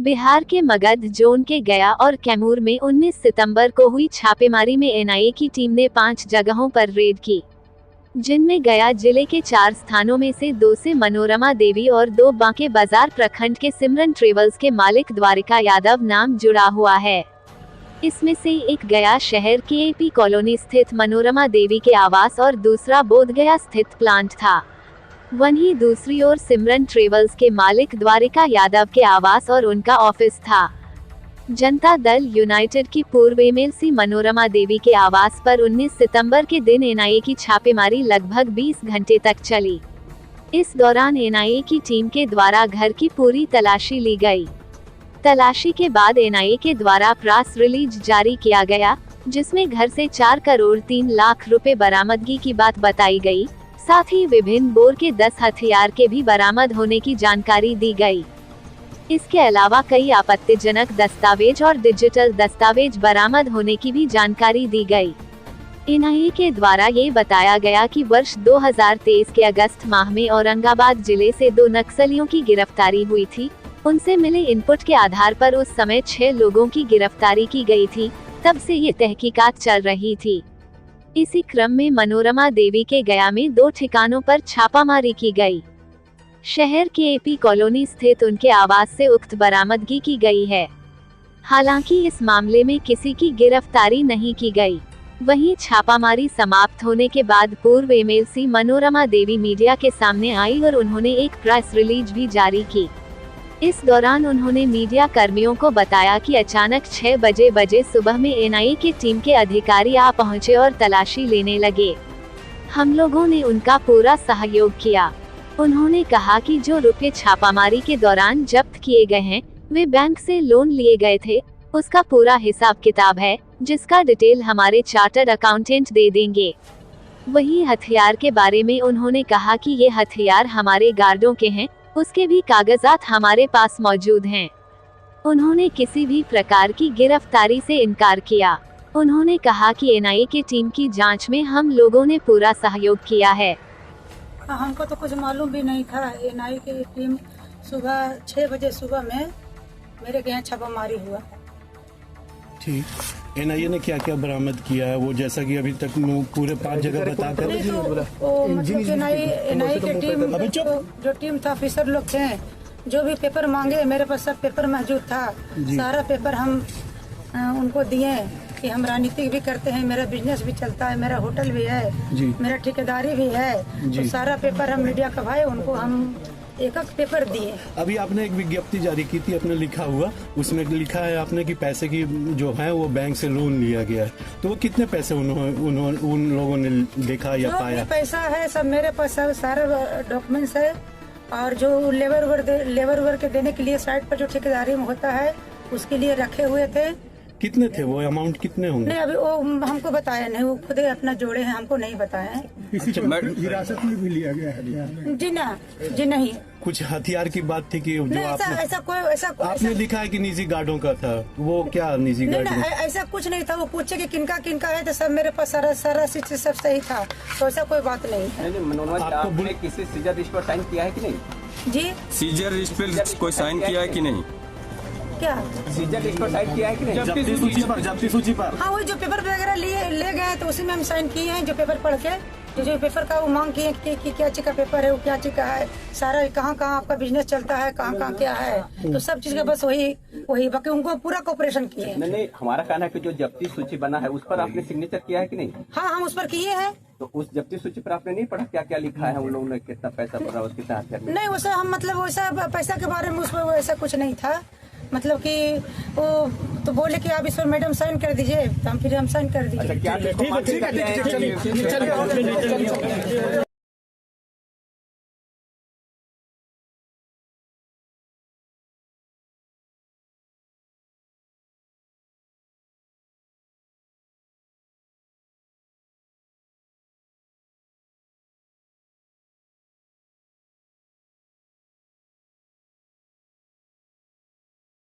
बिहार के मगध जोन के गया और कैमूर में 19 सितंबर को हुई छापेमारी में एनआईए की टीम ने 5 जगहों पर रेड की, जिनमें गया जिले के 4 स्थानों में से 2 से मनोरमा देवी और 2 बांके बाजार प्रखंड के सिमरन ट्रेवल्स के मालिक द्वारिका यादव नाम जुड़ा हुआ है। इसमें से एक गया शहर के एपी कॉलोनी स्थित मनोरमा देवी के आवास और दूसरा बोधगया स्थित प्लांट था। वहीं दूसरी ओर सिमरन ट्रेवल्स के मालिक द्वारिका यादव के आवास और उनका ऑफिस था। जनता दल यूनाइटेड की पूर्व एमएलसी मनोरमा देवी के आवास पर 19 सितंबर के दिन एनआईए की छापेमारी लगभग 20 घंटे तक चली। इस दौरान एनआईए की टीम के द्वारा घर की पूरी तलाशी ली गई। तलाशी के बाद एनआईए के द्वारा प्रेस रिलीज जारी किया गया, जिसमें घर से 4 करोड़ 3 लाख रुपए बरामदगी की बात बताई गई। साथ ही विभिन्न बोर के 10 हथियार के भी बरामद होने की जानकारी दी गई। इसके अलावा कई आपत्तिजनक दस्तावेज और डिजिटल दस्तावेज बरामद होने की भी जानकारी दी गई। एनआईए के द्वारा ये बताया गया कि वर्ष 2023 के अगस्त माह में औरंगाबाद जिले से 2 नक्सलियों की गिरफ्तारी हुई थी। उनसे मिले इनपुट के आधार पर उस समय 6 लोगों की गिरफ्तारी की गई थी। तब से ये तहकीकात चल रही थी। इसी क्रम में मनोरमा देवी के गया में 2 ठिकानों पर छापामारी की गई। शहर के एपी कॉलोनी स्थित उनके आवास से उक्त बरामदगी की गई है। हालांकि इस मामले में किसी की गिरफ्तारी नहीं की गई। वहीं छापामारी समाप्त होने के बाद पूर्व एमएलसी मनोरमा देवी मीडिया के सामने आई और उन्होंने एक प्रेस रिलीज भी जारी की। इस दौरान उन्होंने मीडिया कर्मियों को बताया कि अचानक 6 बजे सुबह में एनआईए की टीम के अधिकारी आ पहुंचे और तलाशी लेने लगे। हम लोगों ने उनका पूरा सहयोग किया। उन्होंने कहा कि जो रुपए छापामारी के दौरान जब्त किए गए हैं, वे बैंक से लोन लिए गए थे। उसका पूरा हिसाब किताब है, जिसका डिटेल हमारे चार्टर्ड अकाउंटेंट दे देंगे। वही हथियार के बारे में उन्होंने कहा कि ये हथियार हमारे गार्डों के हैं, उसके भी कागजात हमारे पास मौजूद हैं। उन्होंने किसी भी प्रकार की गिरफ्तारी से इनकार किया। उन्होंने कहा कि एनआईए की टीम की जांच में हम लोगों ने पूरा सहयोग किया है। हमको तो कुछ मालूम भी नहीं था। एनआईए की टीम सुबह 6 बजे सुबह में मेरे के यहाँ छापामारी हुआ। ठीक, एनआईए ने क्या क्या बरामद किया है वो, जैसा कि अभी तक पूरे 5 जगह बताकर मतलब एनआईए की टीम जो टीम था, ऑफिसर लोग थे, जो भी पेपर मांगे मेरे पास सब पेपर मौजूद था। सारा पेपर हम उनको दिए कि हम राजनीति भी करते हैं, मेरा बिजनेस भी चलता है, मेरा होटल भी है, मेरा ठेकेदारी भी है। तो सारा पेपर हम मीडिया का भाई उनको हम एक पेपर दिए। अभी आपने एक विज्ञप्ति जारी की थी, अपने लिखा हुआ, उसमें लिखा है आपने कि पैसे की जो है वो बैंक से लोन लिया गया है। तो वो कितने पैसे उन लोगों ने देखा या पाया? पैसा है सब मेरे पास, सब सारे डॉक्यूमेंट्स है। और जो लेबर वर्क के देने के लिए साइड पर जो ठेकेदारी में होता है उसके लिए रखे हुए थे। कितने थे वो, अमाउंट कितने होंगे? नहीं, अभी वो हमको बताया नहीं, वो खुद अपना जोड़े हैं, हमको नहीं बताया। हिरासत में भी लिया गया है? जी नहीं। कुछ हथियार की बात थी कि जो ऐसा आपने लिखा है कि निजी गार्डों का था, वो क्या निजी गार्ड? ऐसा कुछ नहीं था। वो पूछे कि किनका है, तो सब मेरे पास सारा चीज सब सही था, तो ऐसा कोई बात नहीं है। आपने किसी सीजर लिस्ट पर साइन किया है कि नहीं? जी, सीजर लिस्ट पर कोई साइन किया है कि नहीं? क्या सीजर लिस्ट पर साइन किया है कि नहीं? जब्ती सूची पर। हाँ, वही जो पेपर वगैरह ले गए तो उसी में हम साइन किए हैं। जो पेपर पढ़ के जो पेपर का वो मांग किए कि क्या चीज का पेपर है, वो क्या चीज का है, सारा कहाँ आपका बिजनेस चलता है, कहाँ क्या है, तो सब चीज का बस वही बाकी उनको पूरा कोऑपरेशन किए। नहीं, हमारा कहना है कि जो जब्ती सूची बना है उस पर आपने सिग्नेचर किया है कि नहीं? हाँ, हम उस पर किए हैं। तो उस जब्ती सूची पर आपने नहीं पढ़ा क्या क्या लिखा है, उन लोगों ने कितना पैसा पड़ा, उसके साथ? नहीं, वैसा हम मतलब वैसा पैसा के बारे में उसमें वैसा कुछ नहीं था। मतलब कि वो तो बोले कि आप इस पर मैडम साइन कर दीजिए, तो हम फिर साइन कर दीजिए। अच्छा, क्या